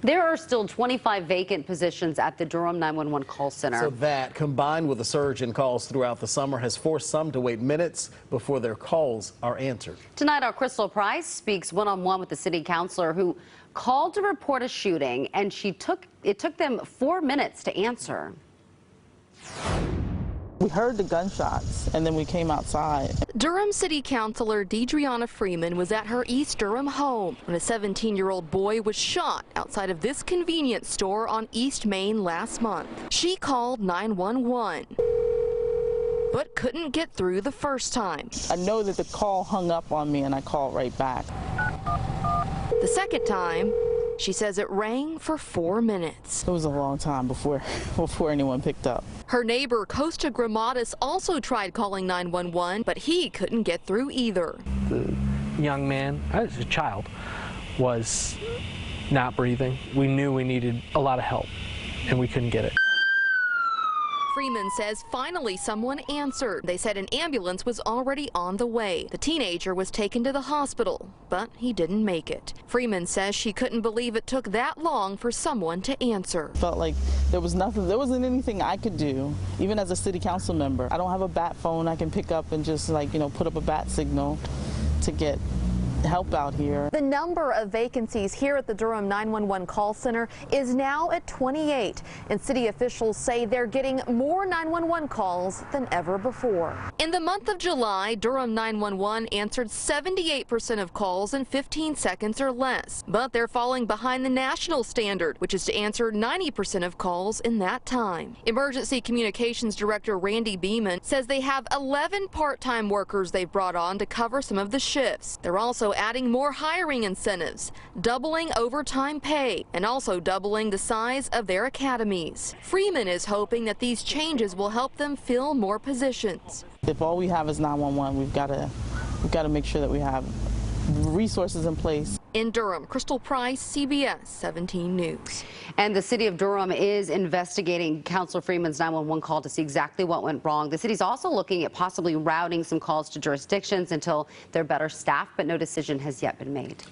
There are still 25 vacant positions at the Durham 911 call center. So that, combined with a surge in calls throughout the summer, has forced some to wait minutes before their calls are answered. Tonight, our Crystal Price speaks one-on-one with the city councilor who called to report a shooting, and it took them 4 minutes to answer. We heard the gunshots, and then we came outside. Durham City Councilor Deidreana Freeman was at her East Durham home when a 17-year-old boy was shot outside of this convenience store on East Main last month. She called 911, but couldn't get through the first time. I know that the call hung up on me, and I called right back. The second time, she says it rang for 4 minutes. It was a long time before anyone picked up. Her neighbor, Costa Gramatis, also tried calling 911, but he couldn't get through either. The young man, as a child, was not breathing. We knew we needed a lot of help, and we couldn't get it. Freeman says finally someone answered. They said an ambulance was already on the way. The teenager was taken to the hospital, but he didn't make it. Freeman says she couldn't believe it took that long for someone to answer. Felt like there wasn't anything I could do, even as a city council member. I don't have a bat phone I can pick up and just put up a bat signal to get help out here. The number of vacancies here at the Durham 911 call center is now at 28, and city officials say they're getting more 911 calls than ever before. In the month of July, Durham 911 answered 78% of calls in 15 seconds or less, but they're falling behind the national standard, which is to answer 90% of calls in that time. Emergency Communications Director Randy Beeman says they have 11 part-time workers they've brought on to cover some of the shifts. They're also adding more hiring incentives, doubling overtime pay, and also doubling the size of their academies. Freeman is hoping that these changes will help them fill more positions. If all we have is 911, we've got to make sure that we have resources in place. In Durham, Crystal Price, CBS 17 News. And the city of Durham is investigating Councilor Freeman's 911 call to see exactly what went wrong. The city's also looking at possibly routing some calls to jurisdictions until they're better staffed, but no decision has yet been made.